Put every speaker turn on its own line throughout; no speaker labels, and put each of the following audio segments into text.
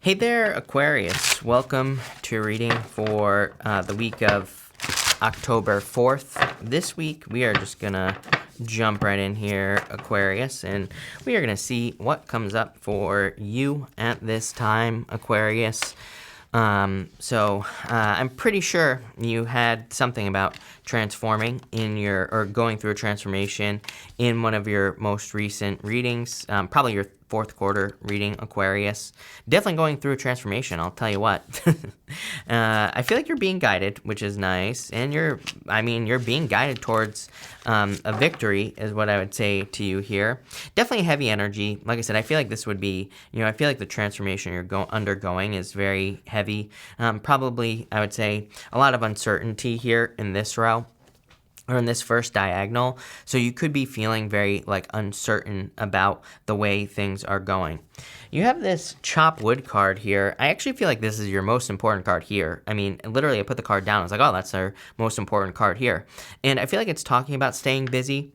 Hey there, Aquarius. Welcome to your reading for the week of October 4th. This week, we are just going to jump right in here, Aquarius, and we are going to see what comes up for you at this time, Aquarius. I'm pretty sure you had something about transforming or going through a transformation in one of your most recent readings, probably your fourth quarter reading, Aquarius. Definitely going through a transformation, I'll tell you what. I feel like you're being guided, which is nice, and you're being guided towards a victory is what I would say to you here. Definitely heavy energy. Like I said, I feel like this would be, I feel like the transformation you're undergoing is very heavy. Probably, I would say, a lot of uncertainty here in this row, or in this first diagonal. So you could be feeling very uncertain about the way things are going. You have this chop wood card here. I actually feel like this is your most important card here. I mean, literally I put the card down. I was like, oh, that's our most important card here. And I feel like it's talking about staying busy.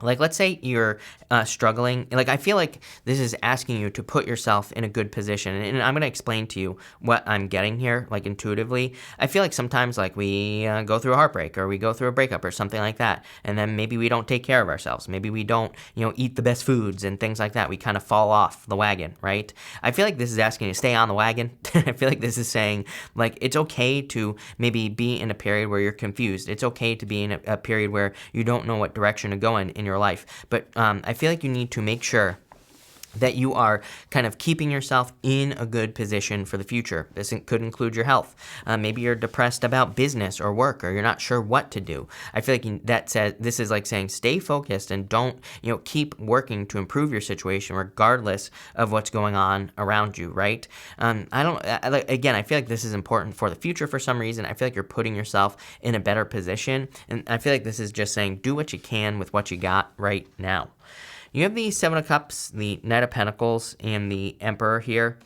Like, let's say you're struggling. I feel like this is asking you to put yourself in a good position. And I'm going to explain to you what I'm getting here, intuitively. I feel like sometimes, we go through a heartbreak or we go through a breakup or something like that. And then maybe we don't take care of ourselves. Maybe we don't, eat the best foods and things like that. We kind of fall off the wagon, right? I feel like this is asking you to stay on the wagon. I feel like this is saying, it's okay to maybe be in a period where you're confused. It's okay to be in a period where you don't know what direction to go in your life. But I feel like you need to make sure that you are kind of keeping yourself in a good position for the future. This could include your health. Maybe you're depressed about business or work, or you're not sure what to do. I feel like this is like saying stay focused and don't, keep working to improve your situation regardless of what's going on around you, right? I feel like this is important for the future for some reason. I feel like you're putting yourself in a better position, and I feel like this is just saying do what you can with what you got right now. You have the Seven of Cups, the Knight of Pentacles, and the Emperor here.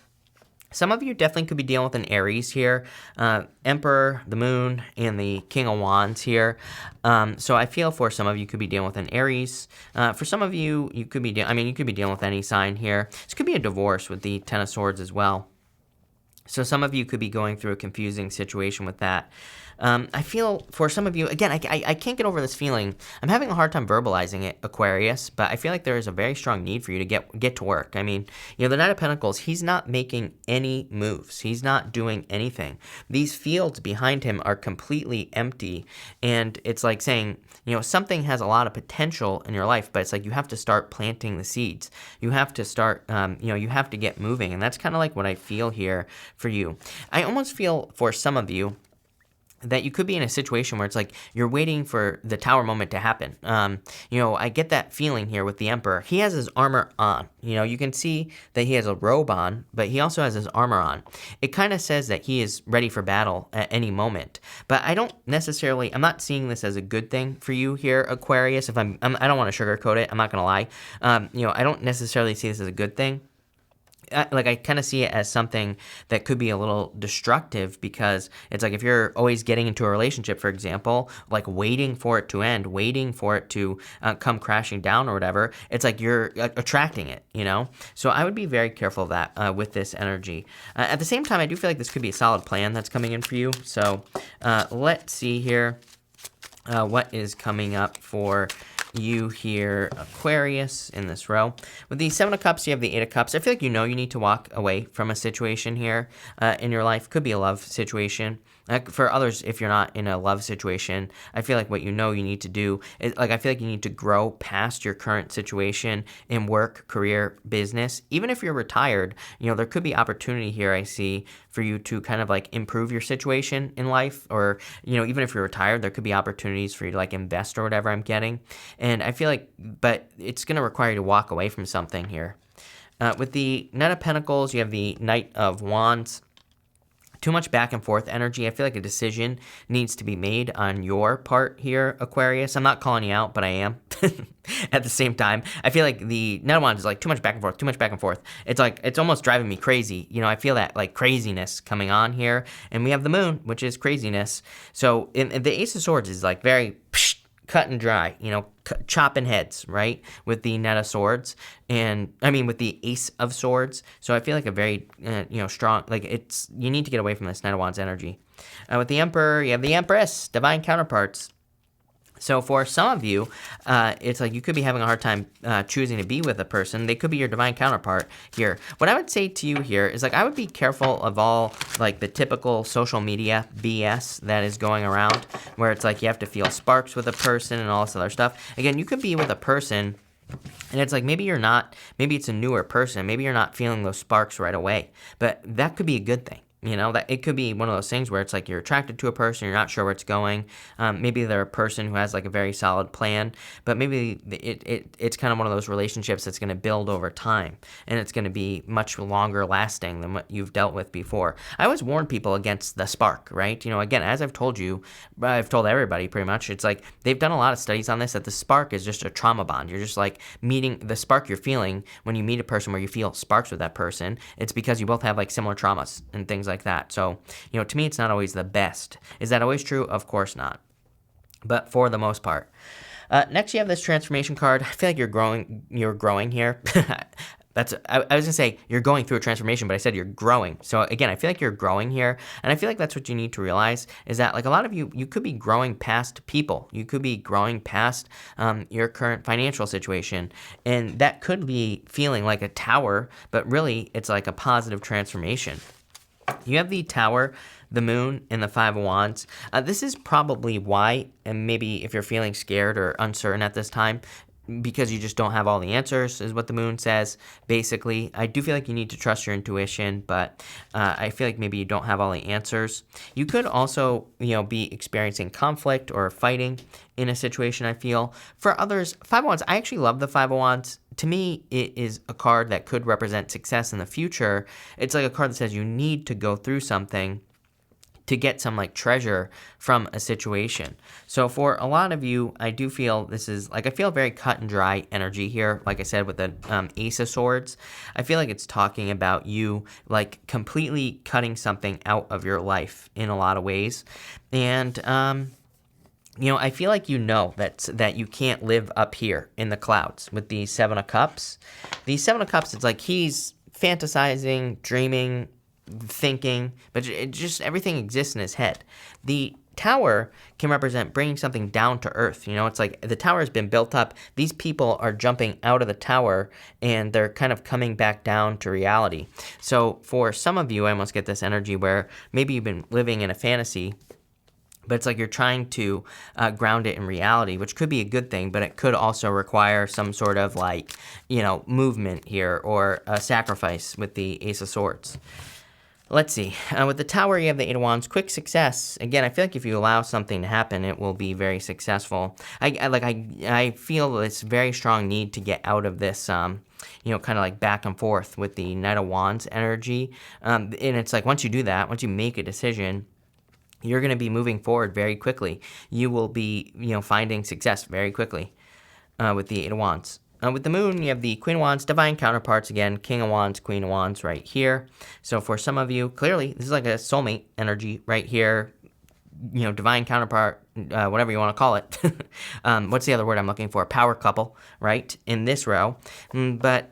Some of you definitely could be dealing with an Aries here, Emperor, the Moon, and the King of Wands here. So I feel for some of you could be dealing with an Aries. For some of you, you could be dealing with any sign here. This could be a divorce with the Ten of Swords as well. So some of you could be going through a confusing situation with that. I feel for some of you, again, I can't get over this feeling. I'm having a hard time verbalizing it, Aquarius, but I feel like there is a very strong need for you to get to work. I mean, the Knight of Pentacles, he's not making any moves. He's not doing anything. These fields behind him are completely empty, and it's like saying, something has a lot of potential in your life, but it's like you have to start planting the seeds. You have to start, you have to get moving, and that's kind of like what I feel here for you. I almost feel for some of you that you could be in a situation where it's like you're waiting for the tower moment to happen. I get that feeling here with the Emperor. He has his armor on. You can see that he has a robe on, but he also has his armor on. It kind of says that he is ready for battle at any moment. But I'm not seeing this as a good thing for you here, Aquarius. I don't want to sugarcoat it. I'm not going to lie. I don't necessarily see this as a good thing. I kind of see it as something that could be a little destructive, because it's like if you're always getting into a relationship, for example, waiting for it to end, waiting for it to come crashing down or whatever, it's like you're attracting it, So I would be very careful of that with this energy. At the same time, I do feel like this could be a solid plan that's coming in for you. So let's see here what is coming up for you here, Aquarius, in this row. With the Seven of Cups, you have the Eight of Cups. I feel like you need to walk away from a situation here in your life. Could be a love situation. For others, if you're not in a love situation, I feel like what you need to do is, I feel like you need to grow past your current situation in work, career, business. Even if you're retired, there could be opportunity here, I see, for you to kind of improve your situation in life. Or, even if you're retired, there could be opportunities for you to invest or whatever I'm getting. And I feel like, but it's going to require you to walk away from something here. With the Knight of Pentacles, you have the Knight of Wands. Too much back and forth energy. I feel like a decision needs to be made on your part here, Aquarius. I'm not calling you out, but I am. At the same time, I feel like the Knight of Wands is too much back and forth, too much back and forth. It's almost driving me crazy. I feel that craziness coming on here. And we have the Moon, which is craziness. So the Ace of Swords is very cut and dry, chopping heads, right? With the Knight of Swords, with the Ace of Swords. So I feel like a very, strong, you need to get away from this Knight of Wands energy. With the Emperor, you have the Empress, divine counterparts. So for some of you, it's like you could be having a hard time choosing to be with a person. They could be your divine counterpart here. What I would say to you here is I would be careful of all the typical social media BS that is going around, where it's you have to feel sparks with a person and all this other stuff. Again, you could be with a person and it's maybe it's a newer person. Maybe you're not feeling those sparks right away, but that could be a good thing. That it could be one of those things where it's you're attracted to a person, you're not sure where it's going. Maybe they're a person who has a very solid plan, but maybe it's kind of one of those relationships that's going to build over time, and it's going to be much longer lasting than what you've dealt with before. I always warn people against the spark, right? Again, as I've told you, I've told everybody pretty much, it's they've done a lot of studies on this, that the spark is just a trauma bond. You're just meeting the spark you're feeling when you meet a person where you feel sparks with that person. It's because you both have similar traumas and things like that. So, to me, it's not always the best. Is that always true? Of course not. But for the most part. Next, you have this transformation card. I feel like you're growing here. I was going to say you're going through a transformation, but I said you're growing. So again, I feel like you're growing here. And I feel like that's what you need to realize, is that a lot of you could be growing past people. You could be growing past your current financial situation. And that could be feeling like a tower, but really it's a positive transformation. You have the Tower, the Moon, and the Five of Wands. This is probably why, and maybe if you're feeling scared or uncertain at this time, because you just don't have all the answers, is what the Moon says. Basically, I do feel like you need to trust your intuition, but I feel like maybe you don't have all the answers. You could also, be experiencing conflict or fighting in a situation, I feel. For others, Five of Wands, I actually love the Five of Wands. To me, it is a card that could represent success in the future. It's a card that says you need to go through something to get some treasure from a situation. So for a lot of you, I do feel this is I feel very cut and dry energy here. Like I said, with the Ace of Swords, I feel like it's talking about you completely cutting something out of your life in a lot of ways. And I feel like that you can't live up here in the clouds with the Seven of Cups. The Seven of Cups, it's he's fantasizing, dreaming, thinking, but everything exists in his head. The Tower can represent bringing something down to earth. It's the tower has been built up. These people are jumping out of the tower and they're kind of coming back down to reality. So for some of you, I almost get this energy where maybe you've been living in a fantasy, but it's you're trying to ground it in reality, which could be a good thing, but it could also require some sort of movement here or a sacrifice with the Ace of Swords. Let's see. With the Tower, you have the Eight of Wands. Quick success. Again, I feel like if you allow something to happen, it will be very successful. I feel this very strong need to get out of this, kind of back and forth with the Knight of Wands energy. And it's once you do that, once you make a decision, you're going to be moving forward very quickly. You will be, finding success very quickly with the Eight of Wands. With the Moon, you have the Queen of Wands, divine counterparts again, King of Wands, Queen of Wands right here. So for some of you, clearly, this is a soulmate energy right here, divine counterpart, whatever you want to call it. What's the other word I'm looking for? Power couple, right, in this row. But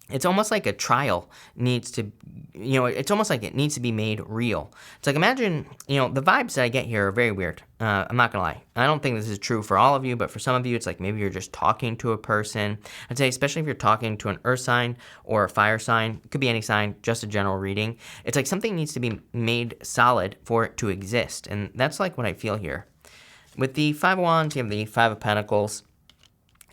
it's almost like a trial needs to, it's almost like it needs to be made real. It's imagine, the vibes that I get here are very weird. I'm not going to lie. I don't think this is true for all of you, but for some of you, it's maybe you're just talking to a person. I'd say, especially if you're talking to an earth sign or a fire sign, it could be any sign, just a general reading. It's something needs to be made solid for it to exist. And that's what I feel here. With the Five of Wands, you have the Five of Pentacles.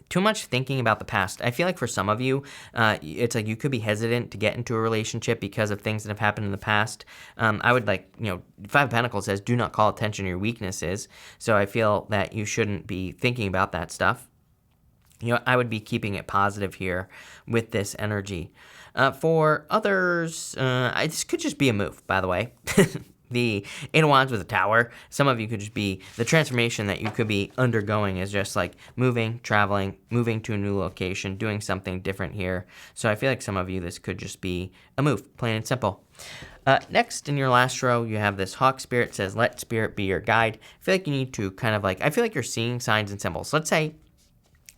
Too much thinking about the past. I feel like for some of you, it's you could be hesitant to get into a relationship because of things that have happened in the past. I would Five of Pentacles says, do not call attention to your weaknesses. So I feel that you shouldn't be thinking about that stuff. I would be keeping it positive here with this energy. For others, this could just be a move, by the way. The Eight of Wands with a Tower. Some of you could just be, the transformation that you could be undergoing is just like moving, traveling, moving to a new location, doing something different here. So I feel like some of you, this could just be a move, plain and simple. Next, in your last row, you have this Hawk Spirit. Says, let Spirit be your guide. I feel like you need to kind of like, I feel like you're seeing signs and symbols. Let's say,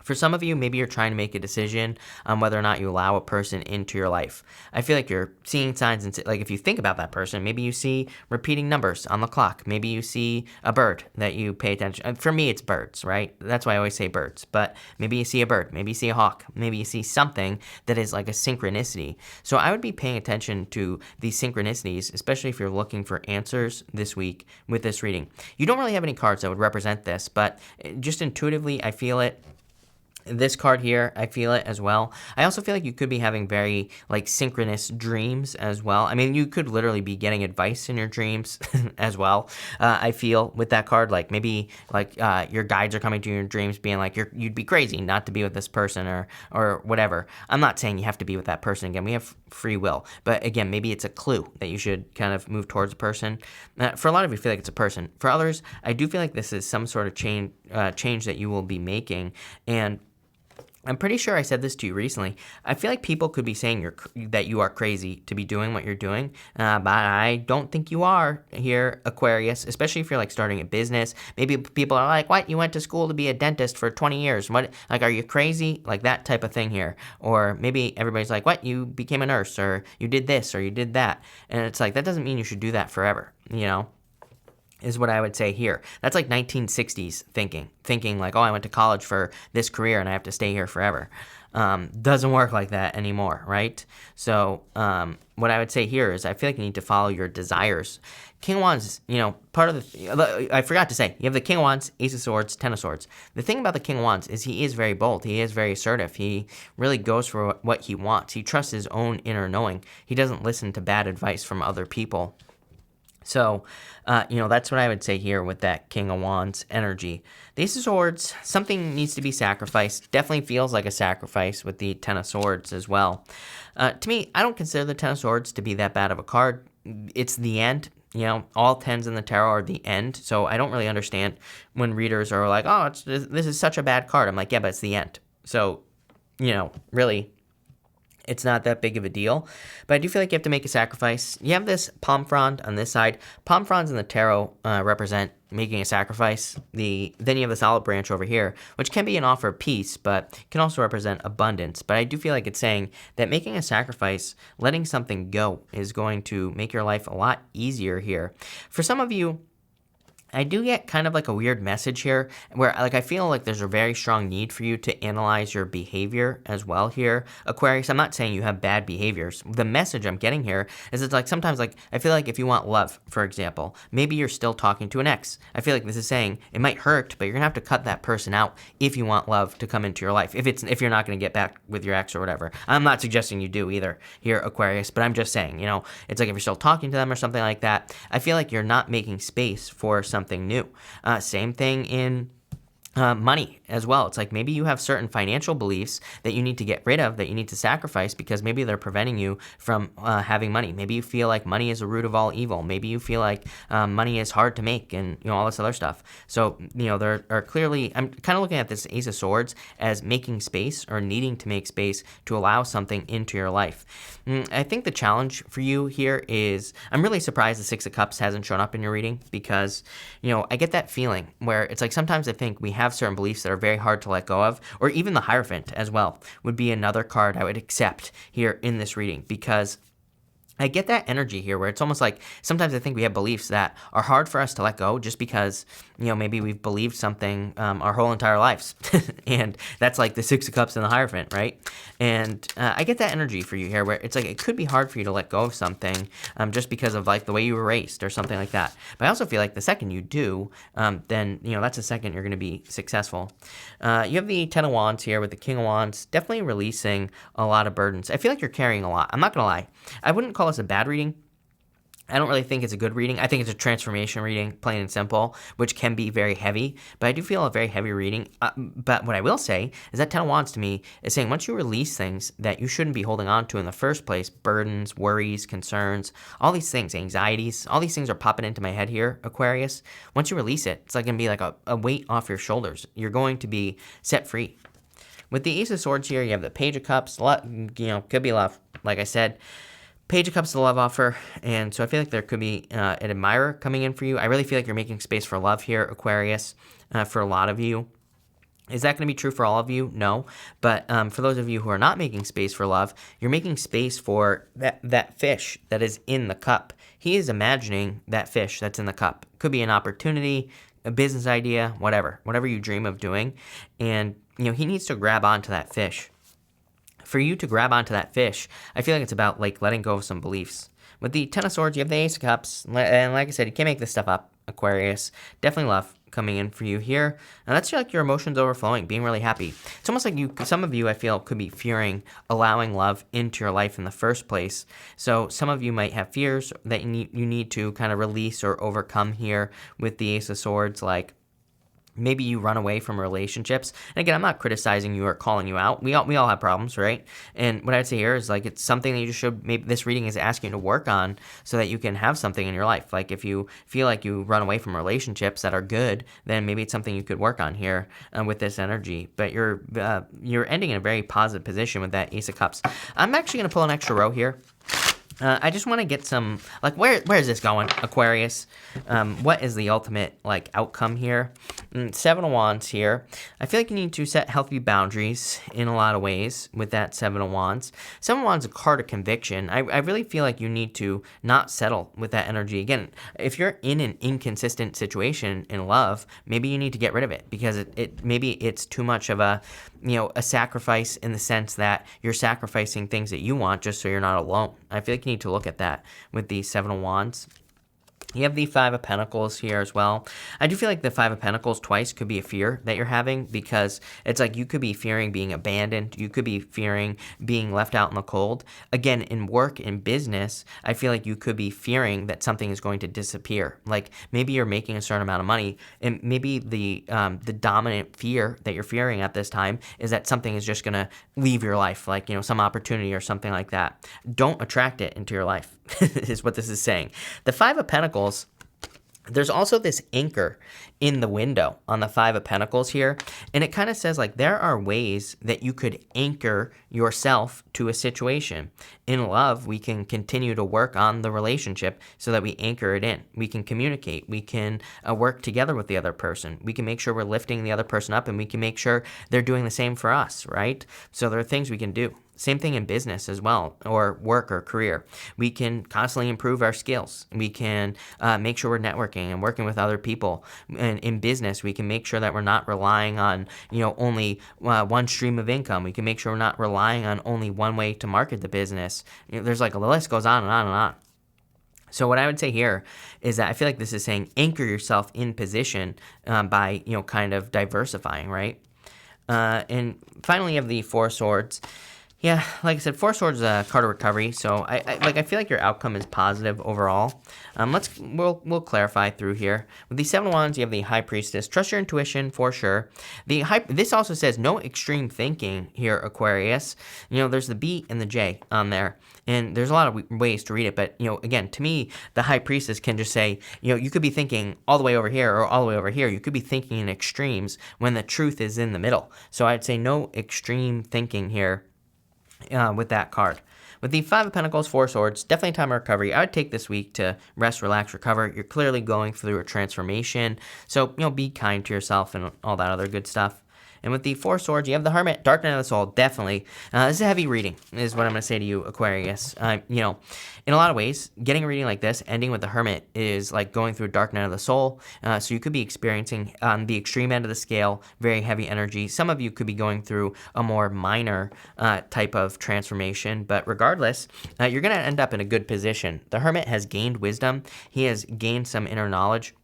for some of you, maybe you're trying to make a decision on whether or not you allow a person into your life. I feel like you're seeing signs, and like if you think about that person, maybe you see repeating numbers on the clock. Maybe you see a bird that you pay attention. For me, it's birds, right? That's why I always say birds. But maybe you see a bird. Maybe you see a hawk. Maybe you see something that is like a synchronicity. So I would be paying attention to these synchronicities, especially if you're looking for answers this week with this reading. You don't really have any cards that would represent this, but just intuitively, I feel it. This card here, I feel it as well. I also feel like you could be having very like synchronous dreams as well. I mean, you could literally be getting advice in your dreams as well. I feel with that card, like maybe like your guides are coming to your dreams being like, you'd be crazy not to be with this person or whatever. I'm not saying you have to be with that person. Again, we have free will. But again, maybe it's a clue that you should kind of move towards a person. For a lot of you, feel like it's a person. For others, I do feel like this is some sort of change that you will be making. And I'm pretty sure I said this to you recently. I feel like people could be saying that you are crazy to be doing what you're doing, but I don't think you are here, Aquarius, especially if you're like starting a business. Maybe people are like, what? You went to school to be a dentist for 20 years. What? Like, are you crazy? Like that type of thing here. Or maybe everybody's like, what? You became a nurse, or you did this, or you did that. And it's like, that doesn't mean you should do that forever, you know? Is what I would say here. That's like 1960s thinking like, oh, I went to college for this career and I have to stay here forever. Doesn't work like that anymore, right? So what I would say here is I feel like you need to follow your desires. King of Wands, you know, part of I forgot to say, you have the King of Wands, Ace of Swords, Ten of Swords. The thing about the King of Wands is he is very bold. He is very assertive. He really goes for what he wants. He trusts his own inner knowing. He doesn't listen to bad advice from other people. So, you know, that's what I would say here with that King of Wands energy. The Ace of Swords, something needs to be sacrificed. Definitely feels like a sacrifice with the Ten of Swords as well. To me, I don't consider the Ten of Swords to be that bad of a card. It's the end. You know, all tens in the tarot are the end. So I don't really understand when readers are like, oh, this is such a bad card. I'm like, yeah, but it's the end. So, you know, really, it's not that big of a deal, but I do feel like you have to make a sacrifice. You have this palm frond on this side. Palm fronds in the tarot represent making a sacrifice. Then you have this olive branch over here, which can be an offer of peace, but can also represent abundance. But I do feel like it's saying that making a sacrifice, letting something go, is going to make your life a lot easier here. For some of you, I do get kind of like a weird message here where like I feel like there's a very strong need for you to analyze your behavior as well here, Aquarius. I'm not saying you have bad behaviors. The message I'm getting here is it's like sometimes like I feel like if you want love, for example, maybe you're still talking to an ex. I feel like this is saying it might hurt, but you're gonna have to cut that person out if you want love to come into your life. If you're not gonna get back with your ex or whatever. I'm not suggesting you do either here, Aquarius, but I'm just saying, you know, it's like if you're still talking to them or something like that, I feel like you're not making space for something new. Same thing in money as well. It's like maybe you have certain financial beliefs that you need to get rid of, that you need to sacrifice because maybe they're preventing you from having money. Maybe you feel like money is the root of all evil. Maybe you feel like money is hard to make and, you know, all this other stuff. So, you know, there are clearly, I'm kind of looking at this Ace of Swords as making space or needing to make space to allow something into your life. I think the challenge for you here is, I'm really surprised the Six of Cups hasn't shown up in your reading because, you know, I get that feeling where it's like sometimes I think we have certain beliefs that are very hard to let go of, or even the Hierophant as well would be another card I would accept here in this reading because I get that energy here where it's almost like sometimes I think we have beliefs that are hard for us to let go just because, you know, maybe we've believed something our whole entire lives. And that's like the Six of Cups and the Hierophant, right? And I get that energy for you here where it's like it could be hard for you to let go of something just because of like the way you were raised or something like that. But I also feel like the second you do, then, you know, that's the second you're going to be successful. You have the Ten of Wands here with the King of Wands, definitely releasing a lot of burdens. I feel like you're carrying a lot. I'm not going to lie. I wouldn't call this a bad reading. I don't really think it's a good reading. I think it's a transformation reading, plain and simple, which can be very heavy. But I do feel a very heavy reading. But what I will say is that Ten of Wands to me is saying once you release things that you shouldn't be holding on to in the first place, burdens, worries, concerns, all these things, anxieties, all these things are popping into my head here, Aquarius. Once you release it, it's like going to be like a weight off your shoulders. You're going to be set free. With the Ace of Swords here, you have the Page of Cups. Could be love, like I said. Page of Cups is a love offer, and so I feel like there could be an admirer coming in for you. I really feel like you're making space for love here, Aquarius, for a lot of you. Is that going to be true for all of you? No. But for those of you who are not making space for love, you're making space for that fish that is in the cup. He is imagining that fish that's in the cup. Could be an opportunity, a business idea, whatever you dream of doing. And, he needs to grab onto that fish. For you to grab onto that fish, I feel like it's about like letting go of some beliefs. With the Ten of Swords, you have the Ace of Cups, and like I said, you can't make this stuff up, Aquarius. Definitely love coming in for you here, and that's like your emotions overflowing, being really happy. It's almost like some of you, I feel, could be fearing allowing love into your life in the first place. So some of you might have fears that you need to kind of release or overcome here with the Ace of Swords, like maybe you run away from relationships. And again, I'm not criticizing you or calling you out. We all have problems, right? And what I'd say here is like it's something that you should, maybe this reading is asking you to work on so that you can have something in your life. Like if you feel like you run away from relationships that are good, then maybe it's something you could work on here with this energy. But you're ending in a very positive position with that Ace of Cups. I'm actually going to pull an extra row here. I just want to get some, like, where is this going, Aquarius? What is the ultimate, like, outcome here? Seven of Wands here. I feel like you need to set healthy boundaries in a lot of ways with that Seven of Wands. Seven of Wands is a card of conviction. I really feel like you need to not settle with that energy. Again, if you're in an inconsistent situation in love, maybe you need to get rid of it because maybe it's too much of a sacrifice in the sense that you're sacrificing things that you want just so you're not alone. I feel like you need to look at that with the Seven of Wands. You have the Five of Pentacles here as well. I do feel like the Five of Pentacles twice could be a fear that you're having because it's like you could be fearing being abandoned. You could be fearing being left out in the cold. Again, in work, in business, I feel like you could be fearing that something is going to disappear. Like maybe you're making a certain amount of money and maybe the dominant fear that you're fearing at this time is that something is just going to leave your life, like, some opportunity or something like that. Don't attract it into your life is what this is saying. The Five of Pentacles, there's also this anchor in the window on the Five of Pentacles here. And it kind of says like there are ways that you could anchor yourself to a situation. In love, we can continue to work on the relationship so that we anchor it in. We can communicate. We can work together with the other person. We can make sure we're lifting the other person up and we can make sure they're doing the same for us, right? So there are things we can do. Same thing in business as well, or work or career. We can constantly improve our skills. We can make sure we're networking and working with other people. And in business, we can make sure that we're not relying on, only one stream of income. We can make sure we're not relying on only one way to market the business. There's like the list goes on and on and on. So what I would say here is that I feel like this is saying anchor yourself in position by, kind of diversifying, right? And finally, you have the Four of Swords. Yeah, like I said, Four of Swords is a card of recovery, so I feel like your outcome is positive overall. We'll clarify through here. With the Seven of Wands, you have the High Priestess. Trust your intuition for sure. This also says no extreme thinking here, Aquarius. There's the B and the J on there, and there's a lot of ways to read it. But again, to me, the High Priestess can just say, you could be thinking all the way over here or all the way over here. You could be thinking in extremes when the truth is in the middle. So I'd say no extreme thinking here. With that card. With the Five of Pentacles, Four of Swords, definitely time of recovery. I would take this week to rest, relax, recover. You're clearly going through a transformation. So, be kind to yourself and all that other good stuff. And with the Four of Swords, you have the Hermit, Dark Night of the Soul, definitely. This is a heavy reading, is what I'm going to say to you, Aquarius. In a lot of ways, getting a reading like this, ending with the Hermit, is like going through a Dark Night of the Soul. So you could be experiencing, on the extreme end of the scale, very heavy energy. Some of you could be going through a more minor type of transformation. But regardless, you're going to end up in a good position. The Hermit has gained wisdom. He has gained some inner knowledge.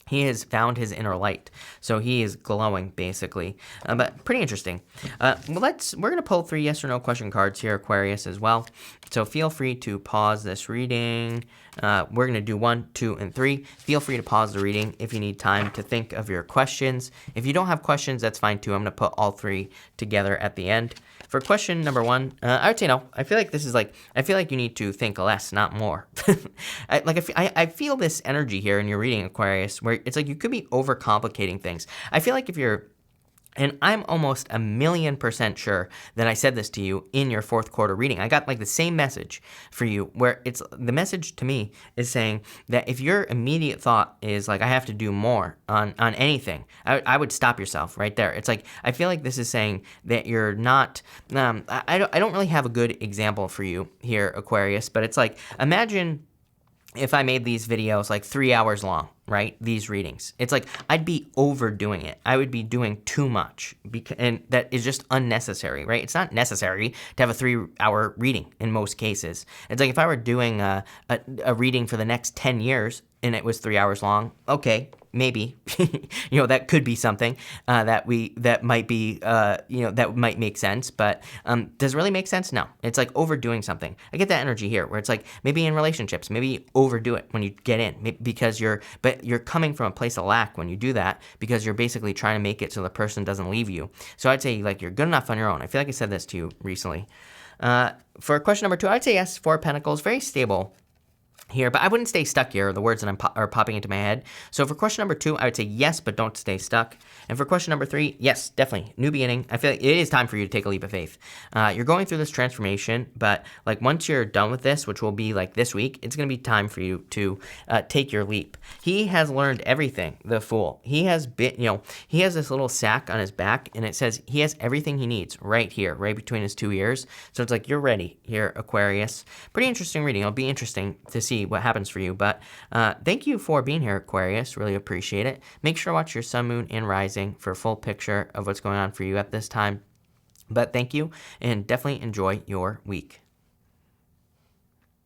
He has found his inner light, so he is glowing basically. But pretty interesting. We're gonna pull 3 yes or no question cards here, Aquarius, as well. So feel free to pause this reading. We're gonna do 1, 2, and 3. Feel free to pause the reading if you need time to think of your questions. If you don't have questions, that's fine too. I'm gonna put all 3 together at the end. For question number 1, I would say no. I feel like this is like, I feel like you need to think less, not more. I feel this energy here in your reading, Aquarius, where it's like you could be overcomplicating things. I feel like if you're, and I'm almost 1,000,000% sure that I said this to you in your 4th quarter reading. I got like the same message for you, where it's the message to me is saying that if your immediate thought is like, I have to do more on anything, I would stop yourself right there. It's like, I feel like this is saying that you're not, I don't really have a good example for you here, Aquarius, but it's like, imagine if I made these videos like 3 hours long, right? These readings. It's like I'd be overdoing it. I would be doing too much, and that is just unnecessary, right? It's not necessary to have a 3-hour reading in most cases. It's like if I were doing a reading for the next 10 years and it was 3 hours long, okay, maybe, that could be something that might be, that might make sense. But does it really make sense? No. It's like overdoing something. I get that energy here, where it's like maybe in relationships, maybe you overdo it when you get in, because you're coming from a place of lack when you do that, because you're basically trying to make it so the person doesn't leave you. So I'd say like you're good enough on your own. I feel like I said this to you recently. For question number 2, I'd say yes. 4 of Pentacles, very stable here, but I wouldn't stay stuck here. The words that are popping into my head. So for question number 2, I would say yes, but don't stay stuck. And for question number 3, yes, definitely new beginning. I feel like it is time for you to take a leap of faith. You're going through this transformation, but like once you're done with this, which will be like this week, it's going to be time for you to take your leap. He has learned everything, the Fool. He has been, he has this little sack on his back, and it says he has everything he needs right here, right between his 2 ears. So it's like you're ready here, Aquarius. Pretty interesting reading. It'll be interesting to see what happens for you. But thank you for being here, Aquarius. Really appreciate it. Make sure to watch your sun, moon, and rising for a full picture of what's going on for you at this time. But thank you, and definitely enjoy your week.